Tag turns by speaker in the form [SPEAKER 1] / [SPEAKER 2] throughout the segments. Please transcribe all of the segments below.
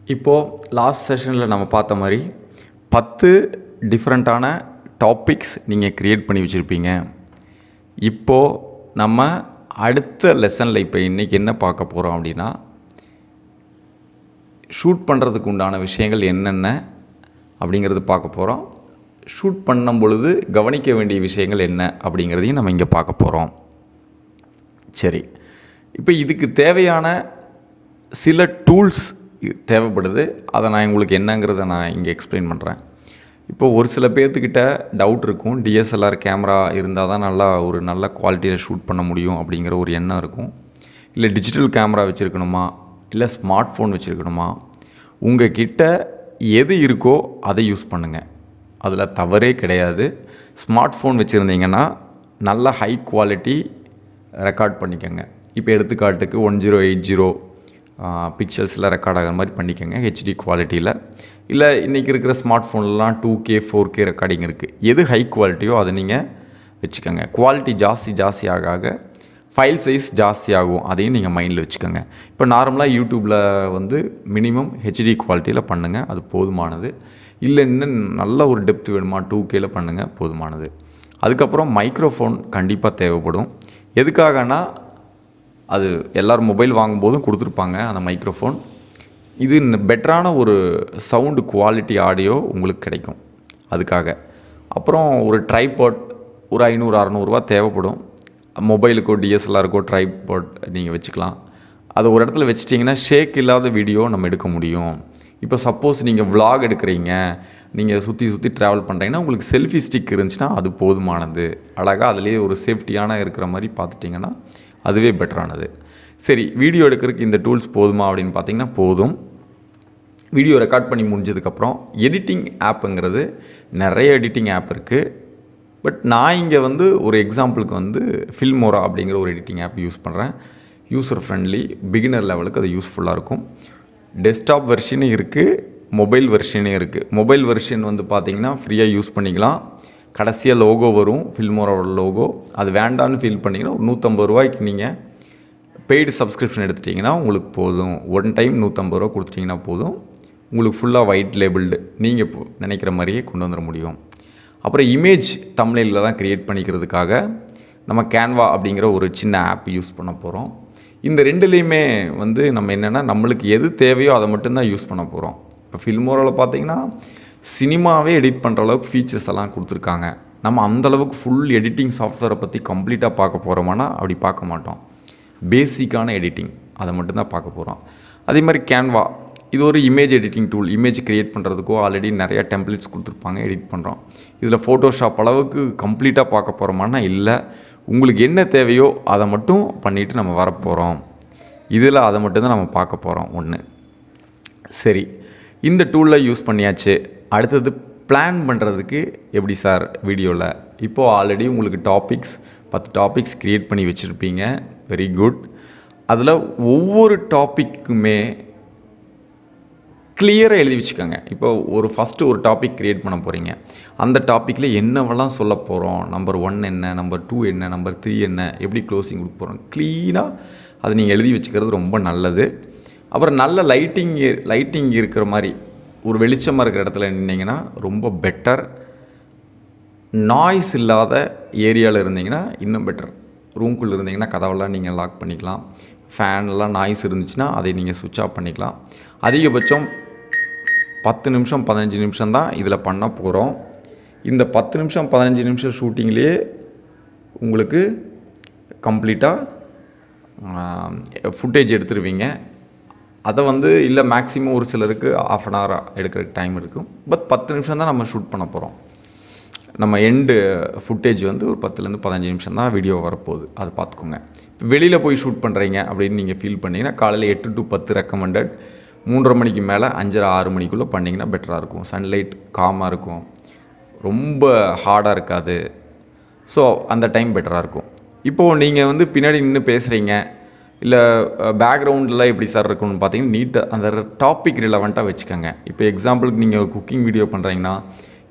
[SPEAKER 1] இப்போது லாஸ்ட் செஷனில் நம்ம பார்த்த மாதிரி 10 டிஃப்ரெண்ட்டான டாபிக்ஸ் நீங்கள் க்ரியேட் பண்ணி வச்சுருப்பீங்க. இப்போது நம்ம அடுத்த லெசனில் இப்போ இன்றைக்கி என்ன பார்க்க போகிறோம் அப்படின்னா, ஷூட் பண்ணுறதுக்கு உண்டான விஷயங்கள் என்னென்ன அப்படிங்கிறது பார்க்க போகிறோம். ஷூட் பண்ணும் பொழுது கவனிக்க வேண்டிய விஷயங்கள் என்ன அப்படிங்கிறதையும் நம்ம இங்கே பார்க்க போகிறோம். சரி, இப்போ இதுக்கு தேவையான சில டூல்ஸ் தேவைப்படுது. அதை நான் உங்களுக்கு என்னங்கிறத நான் இங்கே எக்ஸ்பிளைன் பண்ணுறேன். இப்போது ஒரு சில பேர்த்துக்கிட்ட டவுட் இருக்கும், டிஎஸ்எல்ஆர் கேமரா இருந்தால் தான் ஒரு நல்ல குவாலிட்டியில் ஷூட் பண்ண முடியும் அப்படிங்கிற ஒரு எண்ணம் இருக்கும். இல்லை டிஜிட்டல் கேமரா வச்சுருக்கணுமா, இல்லை ஸ்மார்ட் ஃபோன் வச்சுருக்கணுமா, உங்கள் கிட்ட எது இருக்கோ அதை யூஸ் பண்ணுங்கள். அதில் தவறே கிடையாது. ஸ்மார்ட் ஃபோன் வச்சுருந்தீங்கன்னா நல்ல ஹை குவாலிட்டி ரெக்கார்ட் பண்ணிக்கோங்க. இப்போ எடுத்துக்காட்டுக்கு 1080 பிக்சல்ஸில் ரெக்கார்ட் ஆகிற மாதிரி பண்ணிக்கோங்க, ஹெச்டி குவாலிட்டியில். இல்லை இன்றைக்கி இருக்கிற ஸ்மார்ட் ஃபோன்லாம் 2K 4K ரெக்கார்டிங் இருக்குது. எது ஹை குவாலிட்டியோ அதை நீங்கள் வச்சுக்கோங்க. குவாலிட்டி ஜாஸ்தி ஆக ஃபைல் சைஸ் ஜாஸ்தி ஆகும், அதையும் நீங்கள் மைண்டில் வச்சுக்கோங்க. இப்போ நார்மலாக யூடியூப்பில் மினிமம் ஹெச்டி குவாலிட்டியில் பண்ணுங்கள், அது போதுமானது. இல்லை இன்னும் நல்ல ஒரு டெப்த் வேணுமா, 2Kல பண்ணுங்கள், போதுமானது. அதுக்கப்புறம் மைக்ரோஃபோன் கண்டிப்பாக தேவைப்படும். எதுக்காகனா, அது எல்லோரும் மொபைல் வாங்கும்போதும் கொடுத்துருப்பாங்க அந்த மைக்ரோஃபோன். இது பெட்டரான ஒரு சவுண்டு குவாலிட்டி ஆடியோ உங்களுக்கு கிடைக்கும் அதுக்காக. அப்புறம் ஒரு ட்ரைபாட் ஒரு 500-600 தேவைப்படும். மொபைலுக்கோ டிஎஸ்எல்ஆருக்கோ ட்ரைபாட் நீங்கள் வச்சுக்கலாம். அதை ஒரு இடத்துல வச்சிட்டிங்கன்னா ஷேக் இல்லாத வீடியோ நம்ம எடுக்க முடியும். இப்போ சப்போஸ் நீங்கள் விலாக் எடுக்கிறீங்க, நீங்கள் சுற்றி ட்ராவல் பண்ணுறீங்கன்னா உங்களுக்கு செல்ஃபி ஸ்டிக் இருந்துச்சுன்னா அது போதுமானது. அழகாக அதிலே ஒரு சேஃப்டியான இருக்கிற மாதிரி பார்த்துட்டிங்கன்னா அதுவே பெட்டரானது. சரி, வீடியோ எடுக்கிறதுக்கு இந்த டூல்ஸ் போதுமா அப்படின்னு பார்த்தீங்கன்னா போதும். வீடியோ ரெக்கார்ட் பண்ணி முடிஞ்சதுக்கப்புறம் எடிட்டிங் ஆப்புங்கிறது நிறைய எடிட்டிங் ஆப் இருக்குது. பட் நான் இங்கே ஒரு எக்ஸாம்பிளுக்கு ஃபில்மோரா அப்படிங்கிற ஒரு எடிட்டிங் ஆப் யூஸ் பண்ணுறேன். யூசர் ஃப்ரெண்ட்லி, பிகினர் லெவலுக்கு அது யூஸ்ஃபுல்லாக இருக்கும். டெஸ்க்டாப் வெர்ஷனும் இருக்குது, மொபைல் வெர்ஷனும் இருக்குது. மொபைல் வெர்ஷன் பார்த்தீங்கன்னா ஃப்ரீயாக யூஸ் பண்ணிக்கலாம். கடைசியாக லோகோ வரும், ஃபில்மோராவோட லோகோ. அது வேண்டான்னு ஃபீல் பண்ணிங்கன்னா ஒரு 150 ரூபாய்க்கு நீங்கள் பெய்டு சப்ஸ்கிரிப்ஷன் எடுத்துட்டிங்கன்னா உங்களுக்கு போதும். ஒன் டைம் 150 ரூபா கொடுத்துட்டிங்கன்னா போதும். உங்களுக்கு ஃபுல்லாக ஒயிட் லேபிள்டு நீங்கள் நினைக்கிற மாதிரியே கொண்டு வந்துட முடியும். அப்புறம் இமேஜ் தம்ப்நெயிலில் தான் க்ரியேட் பண்ணிக்கிறதுக்காக நம்ம கேன்வா அப்படிங்கிற ஒரு சின்ன ஆப் யூஸ் பண்ண போகிறோம். இந்த ரெண்டுலேயுமே நம்ம என்னென்னா, நம்மளுக்கு எது தேவையோ அதை மட்டும்தான் யூஸ் பண்ண போகிறோம். இப்போ ஃபில்மோராவில் பார்த்தீங்கன்னா சினிமாவே எடிட் பண்ணுற அளவுக்கு ஃபீச்சர்ஸ் எல்லாம் கொடுத்துருக்காங்க. நம்ம அந்தளவுக்கு ஃபுல் எடிட்டிங் சாஃப்ட்வேரை பற்றி கம்ப்ளீட்டாக பார்க்க போகிறோமானா அப்படி பார்க்க மாட்டோம். பேசிக்கான எடிட்டிங் அதை மட்டும்தான் பார்க்க போகிறோம். அதே மாதிரி கேன்வா இது ஒரு image editing tool. Image create பண்ணுறதுக்கோ ஆல்ரெடி நிறையா டெம்ப்ளேட்ஸ் கொடுத்துருப்பாங்க, எடிட் பண்ணுறோம். இதில் ஃபோட்டோஷாப் அளவுக்கு கம்ப்ளீட்டாக பார்க்க போகிறோமானா இல்லை. உங்களுக்கு என்ன தேவையோ அதை மட்டும் பண்ணிவிட்டு நம்ம வரப்போகிறோம். இதில் அதை மட்டும்தான் நம்ம பார்க்க போகிறோம். ஒன்று சரி, இந்த டூலில் யூஸ் பண்ணியாச்சு. அடுத்தது பிளான் பண்ணுறதுக்கு எப்படி சார் வீடியோவில்? இப்போது ஆல்ரெடி உங்களுக்கு 10 டாபிக்ஸ் க்ரியேட் பண்ணி வச்சுருப்பீங்க. Very good. அதில் ஒவ்வொரு டாப்பிக்குமே கிளியராக எழுதி வச்சுக்கோங்க. இப்போ ஃபஸ்ட்டு ஒரு டாபிக் க்ரியேட் பண்ண போகிறீங்க. அந்த டாப்பிக்கில் என்னவெல்லாம் சொல்ல போகிறோம், நம்பர் 1 என்ன, நம்பர் 2 என்ன, நம்பர் 3 என்ன, எப்படி க்ளோசிங் கொடுக்க போகிறோம், க்ளீனாக அதை நீங்கள் எழுதி வச்சுக்கிறது ரொம்ப நல்லது. அப்புறம் நல்ல லைட்டிங் இருக்கிற மாதிரி ஒரு வெளிச்சமாக இருக்கிற இடத்துல நின்னீங்கன்னா ரொம்ப பெட்டர். நாய்ஸ் இல்லாத ஏரியாவில் இருந்தீங்கன்னா இன்னும் பெட்டர். ரூம்குள்ளே இருந்தீங்கன்னா கதவெல்லாம் நீங்கள் லாக் பண்ணிக்கலாம். ஃபேன்லாம் நாய்ஸ் இருந்துச்சுன்னா அதை நீங்கள் சுவிட்ச் ஆஃப் பண்ணிக்கலாம். அதிகபட்சம் 10 நிமிஷம் 15 நிமிஷம் தான் இதில் பண்ண போகிறோம். இந்த 10 நிமிஷம் 15 நிமிஷம் ஷூட்டிங்லேயே உங்களுக்கு கம்ப்ளீட்டாக ஃபுட்டேஜ் எடுத்துருவீங்க. அதை இல்லை மேக்ஸிமம் ஒரு சிலருக்கு ½ அன் ஹவர் எடுக்கிறதுக்கு டைம் இருக்கும். பட் 10 நிமிஷம் தான் நம்ம ஷூட் பண்ண போகிறோம். நம்ம எண்டு ஃபுட்டேஜ் ஒரு 10லேருந்து 15 நிமிஷம் தான் வீடியோ வரப்போகுது, அதை பார்த்துக்கோங்க. வெளியில் போய் ஷூட் பண்ணுறீங்க அப்படின்னு நீங்கள் ஃபீல் பண்ணிங்கன்னா காலையில் 8 to 10 ரெக்கமெண்டட். 3:30 மணிக்கு மேலே 5:30-6 மணிக்குள்ளே பண்ணிங்கன்னா பெட்டராக இருக்கும். சன்லைட் காமாக இருக்கும், ரொம்ப ஹார்டாக இருக்காது. ஸோ அந்த டைம் பெட்டராக இருக்கும். இப்போது நீங்கள் பின்னாடி நின்று பேசுகிறீங்க, இல்லை பேக்ரவுண்டில் எப்படி சார் இருக்கணும்னு பார்த்தீங்கன்னா நீட்டாக அந்த டாபிக் ரிலவெண்ட்டாக வச்சுக்கோங்க. இப்போ எக்ஸாம்பிளுக்கு நீங்கள் குக்கிங் வீடியோ பண்ணுறீங்கன்னா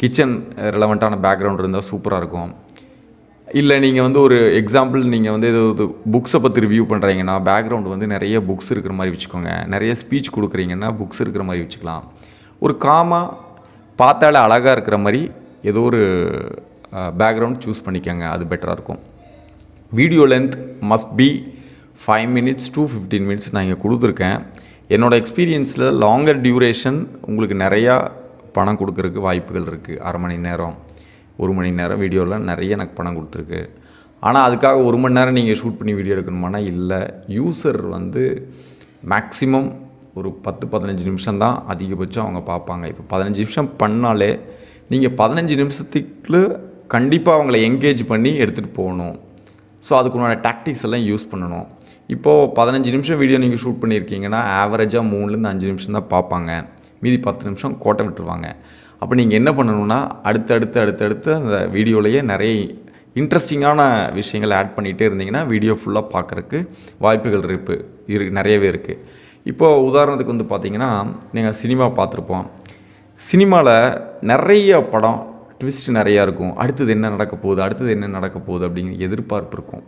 [SPEAKER 1] கிச்சன் ரிலவெண்ட்டான பேக்ரவுண்ட் இருந்தால் சூப்பராக இருக்கும். இல்லை நீங்கள் வந்து ஒரு எக்ஸாம்பிள் நீங்கள் வந்து ஏதாவது புக்ஸை பற்றி ரிவ்யூ பண்ணுறீங்கன்னா பேக்ரவுண்ட் வந்து நிறைய புக்ஸ் இருக்கிற மாதிரி வச்சுக்கோங்க. நிறைய ஸ்பீச் கொடுக்குறீங்கன்னா புக்ஸ் இருக்கிற மாதிரி வச்சுக்கலாம். ஒரு பார்த்தாலே அழகாக இருக்கிற மாதிரி ஏதோ ஒரு பேக்ரவுண்ட் சூஸ் பண்ணிக்கோங்க, அது பெட்டராக இருக்கும். Video length must be 5 minutes to 15 minutes நான் இங்கே கொடுத்துருக்கேன். என்னோடய எக்ஸ்பீரியன்ஸில் லாங்கர் டியூரேஷன் உங்களுக்கு நிறையா பணம் கொடுக்கறதுக்கு வாய்ப்புகள் இருக்குது. 1/2 மணி நேரம் 1 மணி நேரம் வீடியோவில் நிறைய எனக்கு பணம் கொடுத்துருக்கு. ஆனால் அதுக்காக 1 மணி நேரம் நீங்கள் ஷூட் பண்ணி வீடியோ எடுக்கணுமானா இல்லை. யூசர் வந்து மேக்ஸிமம் ஒரு 10-15 நிமிஷம் தான் அதிகபட்சம் அவங்க பார்ப்பாங்க. இப்போ 15 நிமிஷம் பண்ணாலே நீங்கள் 15 நிமிஷத்துக்குள்ள கண்டிப்பாக அவங்கள என்கேஜ் பண்ணி எடுத்துகிட்டு போகணும். ஸோ அதுக்குண்டான டாக்டிக்ஸ் எல்லாம் யூஸ் பண்ணணும். இப்போது 15 நிமிஷம் வீடியோ நீங்கள் ஷூட் பண்ணியிருக்கீங்கன்னா ஆவரேஜாக 3-5 நிமிஷம் தான் பார்ப்பாங்க. மீதி 10 நிமிஷம் கோட்டை விட்டுருவாங்க. அப்போ நீங்கள் என்ன பண்ணணுன்னா அடுத்தடுத்து அந்த வீடியோலையே நிறைய இன்ட்ரெஸ்டிங்கான விஷயங்களை ஆட் பண்ணிகிட்டே இருந்தீங்கன்னா வீடியோ ஃபுல்லாக பார்க்குறக்கு வாய்ப்புகள் நிறையவே இருக்குது. இப்போது உதாரணத்துக்கு வந்து பார்த்திங்கன்னா நீங்கள் சினிமா பார்த்துருப்போம். சினிமாவில் நிறைய படம் ட்விஸ்ட் நிறையா இருக்கும். அடுத்தது என்ன நடக்க போகுது அப்படிங்கிற எதிர்பார்ப்பு இருக்கும்.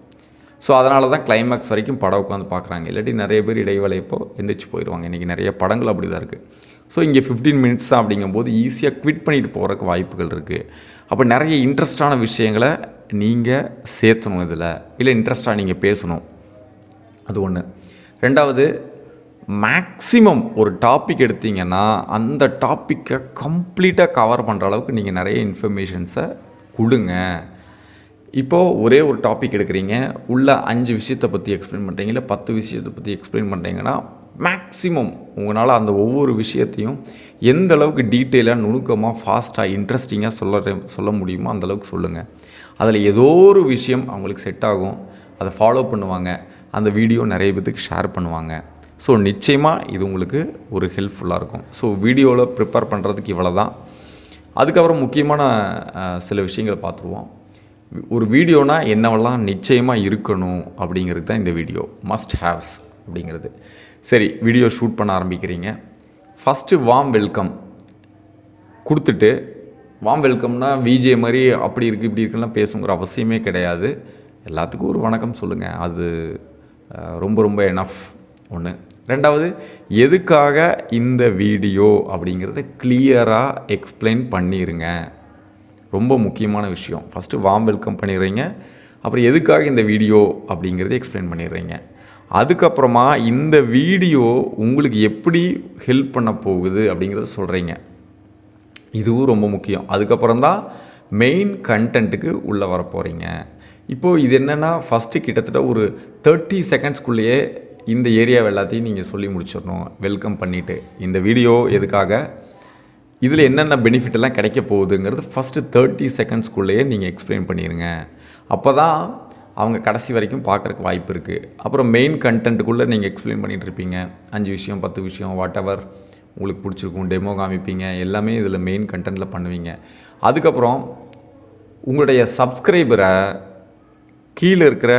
[SPEAKER 1] ஸோ அதனால தான் கிளைமேக்ஸ் வரைக்கும் படம் உட்காந்து பார்க்குறாங்க. இல்லாட்டி நிறைய பேர் இடைவேளைப்போ எந்திரிச்சு போயிடுவாங்க. இன்றைக்கி நிறைய படங்கள் அப்படி தான் இருக்குது. ஸோ இங்கே 15 minutes தான் அப்படிங்கும்போது ஈஸியாக குவிட் பண்ணிட்டு போகிறதுக்கு வாய்ப்புகள் இருக்குது. அப்போ நிறைய இன்ட்ரெஸ்டான விஷயங்களை நீங்கள் சேர்த்தணும். இதில் இல்லை இன்ட்ரெஸ்டாக நீங்கள் பேசணும். அது ஒன்று. ரெண்டாவது, மேக்ஸிமம் ஒரு டாபிக் எடுத்திங்கன்னா அந்த டாப்பிக்கை கம்ப்ளீட்டாக கவர் பண்ணுற அளவுக்கு நீங்கள் நிறைய இன்ஃபர்மேஷன்ஸை கொடுங்க. இப்போது ஒரே ஒரு டாபிக் எடுக்கிறீங்க, உள்ள 5 விஷயத்தை பற்றி எக்ஸ்பிளைன் பண்ணுறீங்க, இல்லை 10 விஷயத்தை பற்றி எக்ஸ்பிளைன் பண்ணுறீங்கன்னா மேக்ஸிமம் உங்களால் அந்த ஒவ்வொரு விஷயத்தையும் எந்த அளவுக்கு டீட்டெயிலாக நுணுக்கமாக ஃபாஸ்ட்டாக இன்ட்ரெஸ்டிங்காக சொல்ல முடியுமோ அந்தளவுக்கு சொல்லுங்கள். அதில் ஏதோ ஒரு விஷயம் அவங்களுக்கு செட் ஆகும், அதை ஃபாலோ பண்ணுவாங்க, அந்த வீடியோ நிறைய பேத்துக்கு ஷேர் பண்ணுவாங்க. ஸோ நிச்சயமாக இது உங்களுக்கு ஒரு ஹெல்ப்ஃபுல்லாக இருக்கும். ஸோ வீடியோவில் ப்ரிப்பேர் பண்ணுறதுக்கு இவ்வளோ தான். அதுக்கப்புறம் முக்கியமான சில விஷயங்களை பார்த்துருவோம். ஒரு வீடியோனா என்னவெல்லாம் நிச்சயமாக இருக்கணும் அப்படிங்கிறது தான் இந்த வீடியோ மஸ்ட் ஹேவ்ஸ் அப்படிங்கிறது. சரி, வீடியோ ஷூட் பண்ண ஆரம்பிக்கிறீங்க. ஃபஸ்ட்டு வார்ம் வெல்கம் கொடுத்துட்டு, வார்ம் வெல்கம்னா விஜே மாதிரி அப்படி இருக்குது இப்படி இருக்குலாம் பேசுங்கிற அவசியமே கிடையாது. எல்லாத்துக்கும் ஒரு வணக்கம் சொல்லுங்கள். அது ரொம்ப ரொம்ப எனஃப். ஒன்று. ரெண்டாவது, எதுக்காக இந்த வீடியோ அப்படிங்கிறத கிளியராக எக்ஸ்பிளைன் பண்ணிடுங்க. ரொம்ப முக்கியமான விஷயம். ஃபஸ்ட்டு வார்ம் வெல்கம் பண்ணிடுறீங்க, அப்புறம் எதுக்காக இந்த வீடியோ அப்படிங்கிறத எக்ஸ்பிளைன் பண்ணிடுறீங்க. அதுக்கப்புறமா இந்த வீடியோ உங்களுக்கு எப்படி ஹெல்ப் பண்ண போகுது அப்படிங்கிறத சொல்கிறீங்க. இதுவும் ரொம்ப முக்கியம். அதுக்கப்புறம் தான் மெயின் கண்டென்ட்டுக்கு உள்ளே வர போகிறீங்க. இப்போது இது என்னென்னா ஃபஸ்ட்டு கிட்டத்தட்ட ஒரு 30 செகண்ட்ஸ்குள்ளேயே இந்த ஏரியாவை எல்லாத்தையும் நீங்கள் சொல்லி முடிச்சிடணும். வெல்கம் பண்ணிவிட்டு இந்த வீடியோ எதுக்காக, இதில் என்னென்ன பெனிஃபிட் எல்லாம் கிடைக்க போகுதுங்கிறது ஃபஸ்ட்டு 30 செகண்ட்ஸ்குள்ளேயே நீங்கள் எக்ஸ்பிளைன் பண்ணிடுங்க. அப்போ தான் அவங்க கடைசி வரைக்கும் பார்க்குறக்கு வாய்ப்பு இருக்குது. அப்புறம் மெயின் கண்டென்ட்டுக்குள்ளே நீங்கள் எக்ஸ்பிளைன் பண்ணிகிட்டு இருப்பீங்க. 5 விஷயம் 10 விஷயம் வாட் எவர் உங்களுக்கு பிடிச்சிருக்கும், டெமோ காமிப்பீங்க, எல்லாமே இதில் மெயின் கண்டென்ட்டில் பண்ணுவீங்க. அதுக்கப்புறம் உங்களுடைய சப்ஸ்கிரைபரை கீழே இருக்கிற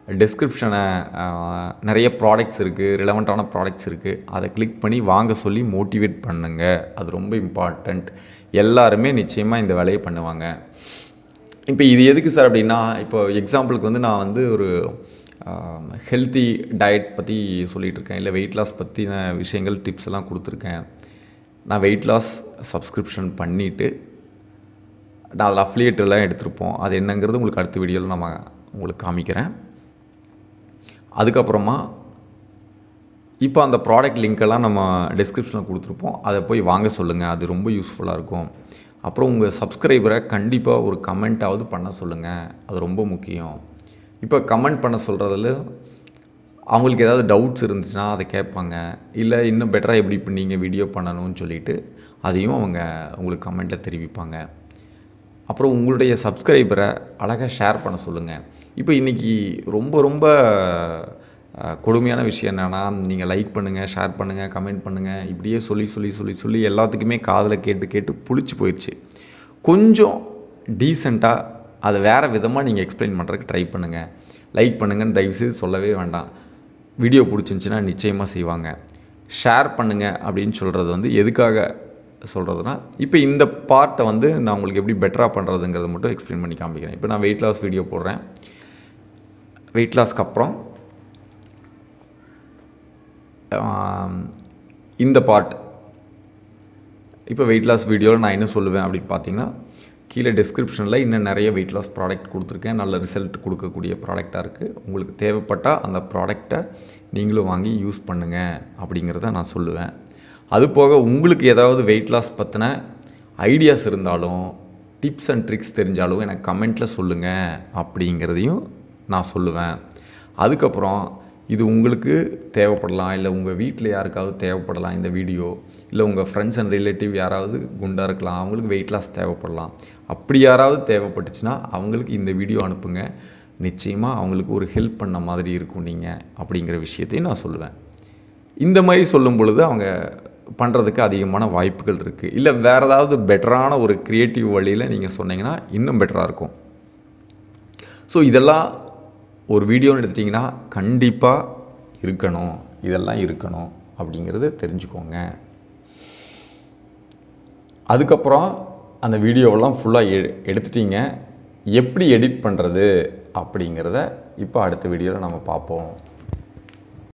[SPEAKER 1] டிஸ்கிரிப்ஷனை நிறைய ப்ராடக்ட்ஸ் இருக்குது, ரிலவெண்ட்டான ப்ராடக்ட்ஸ் இருக்குது, அதை கிளிக் பண்ணி வாங்க சொல்லி மோட்டிவேட் பண்ணுங்கள். அது ரொம்ப இம்பார்ட்டண்ட். எல்லாருமே நிச்சயமாக இந்த வேலையை பண்ணுவாங்க. இப்போ இது எதுக்கு சார் அப்படின்னா, இப்போ எக்ஸாம்பிளுக்கு வந்து நான் வந்து ஒரு ஹெல்த்தி டயட் பற்றி சொல்லிகிட்ருக்கேன், இல்லை வெயிட் லாஸ் பற்றின விஷயங்கள் டிப்ஸ் எல்லாம் கொடுத்துருக்கேன். நான் வெயிட் லாஸ் சப்ஸ்கிரிப்ஷன் பண்ணிவிட்டு நான் அதில் அஃபிலியேட்டெல்லாம் எடுத்திருப்போம். அது என்னங்கிறது உங்களுக்கு அடுத்த வீடியோவில் நம்ம உங்களுக்கு காமிக்கிறேன். அதுக்கப்புறமா இப்போ அந்த ப்ராடக்ட் லிங்க்கெல்லாம் நம்ம டிஸ்கிரிப்ஷனில் கொடுத்துருப்போம், அதை போய் வாங்க சொல்லுங்கள். அது ரொம்ப யூஸ்ஃபுல்லாக இருக்கும். அப்புறம் உங்கள் சப்ஸ்கிரைபரை கண்டிப்பாக ஒரு கமெண்ட்டாவது பண்ண சொல்லுங்கள். அது ரொம்ப முக்கியம். இப்போ கமெண்ட் பண்ண சொல்கிறதுல அவங்களுக்கு ஏதாவது டவுட்ஸ் இருந்துச்சுன்னா அதை கேட்பாங்க. இல்லை இன்னும் பெட்டராக எப்படி பண்ணீங்க வீடியோ பண்ணணும்னு சொல்லிவிட்டு அதையும் அவங்க உங்களுக்கு கமெண்ட்டில் தெரிவிப்பாங்க. அப்புறம் உங்களுடைய சப்ஸ்கிரைபரை அழகாக ஷேர் பண்ண சொல்லுங்கள். இப்போ இன்றைக்கி ரொம்ப ரொம்ப கொடுமையான விஷயம் என்னென்னா, நீங்கள் லைக் பண்ணுங்கள், ஷேர் பண்ணுங்கள், கமெண்ட் பண்ணுங்கள், இப்படியே சொல்லி எல்லாத்துக்குமே காதில் கேட்டு புளிச்சு போயிடுச்சு. கொஞ்சம் டீசெண்டாக அதை வேறு விதமாக நீங்கள் எக்ஸ்பிளைன் பண்ணுறதுக்கு ட்ரை பண்ணுங்கள். லைக் பண்ணுங்கன்னு தயவுசெய்து சொல்லவே வேண்டாம். வீடியோ பிடிச்சிருந்துச்சின்னா நிச்சயமாக செய்வாங்க. ஷேர் பண்ணுங்கள் அப்படின்னு சொல்கிறது வந்து எதுக்காக சொல்கிறதுனா, இப்போ இந்த பார்ட்டை வந்து நான் உங்களுக்கு எப்படி பெட்டராக பண்ணுறதுங்கிறத மட்டும் எக்ஸ்பிளைன் பண்ணி காமிக்கிறேன். இப்போ நான் வெயிட் லாஸ் வீடியோ போடுறேன். வெயிட் லாஸ்க்கு அப்புறம் இந்த பார்ட், இப்போ வெயிட் லாஸ் வீடியோவில் நான் என்ன சொல்லுவேன் அப்படின்னு பார்த்தீங்கன்னா, கீழே டிஸ்கிரிப்ஷனில் இன்னும் நிறைய வெயிட் லாஸ் ப்ராடக்ட் கொடுத்துருக்கேன். நல்ல ரிசல்ட் கொடுக்கக்கூடிய ப்ராடக்டாக இருக்குது. உங்களுக்கு தேவைப்பட்டால் அந்த ப்ராடக்டை நீங்களும் வாங்கி யூஸ் பண்ணுங்கள் அப்படிங்கிறத நான் சொல்லுவேன். அது போக உங்களுக்கு ஏதாவது வெயிட் லாஸ் பற்றின ஐடியாஸ் இருந்தாலும், டிப்ஸ் அண்ட் ட்ரிக்ஸ் தெரிஞ்சாலும் எனக்கு கமெண்ட்டில் சொல்லுங்கள் அப்படிங்கிறதையும் நான் சொல்லுவேன். அதுக்கப்புறம் இது உங்களுக்கு தேவைப்படலாம், இல்லை உங்கள் வீட்டில் யாருக்காவது தேவைப்படலாம் இந்த வீடியோ, இல்லை உங்கள் ஃப்ரெண்ட்ஸ் அண்ட் ரிலேட்டிவ் யாராவது குண்டாக இருக்கலாம், அவங்களுக்கு வெயிட் லாஸ் தேவைப்படலாம். அப்படி யாராவது தேவைப்பட்டுச்சுன்னா அவங்களுக்கு இந்த வீடியோ அனுப்புங்க. நிச்சயமாக அவங்களுக்கு ஒரு ஹெல்ப் பண்ண மாதிரி இருக்கும் நீங்கள் அப்படிங்கிற விஷயத்தையும் நான் சொல்லுவேன். இந்த மாதிரி சொல்லும் பொழுது அவங்க பண்ணுறதுக்கு அதிகமான வாய்ப்புகள் இருக்குது. இல்லை வேறு ஏதாவது பெட்டரான ஒரு க்ரியேட்டிவ் வழியில் நீங்கள் சொன்னீங்கன்னா இன்னும் பெட்டராக இருக்கும். ஸோ இதெல்லாம் ஒரு வீடியோன்னு எடுத்துட்டிங்கன்னா கண்டிப்பாக இருக்கணும், இதெல்லாம் இருக்கணும் அப்படிங்கிறது தெரிஞ்சுக்கோங்க. அதுக்கப்புறம் அந்த வீடியோவெல்லாம் ஃபுல்லாக எடுத்துட்டிங்க, எப்படி எடிட் பண்ணுறது அப்படிங்கிறத இப்போ அடுத்த வீடியோவில் நம்ம பார்ப்போம்.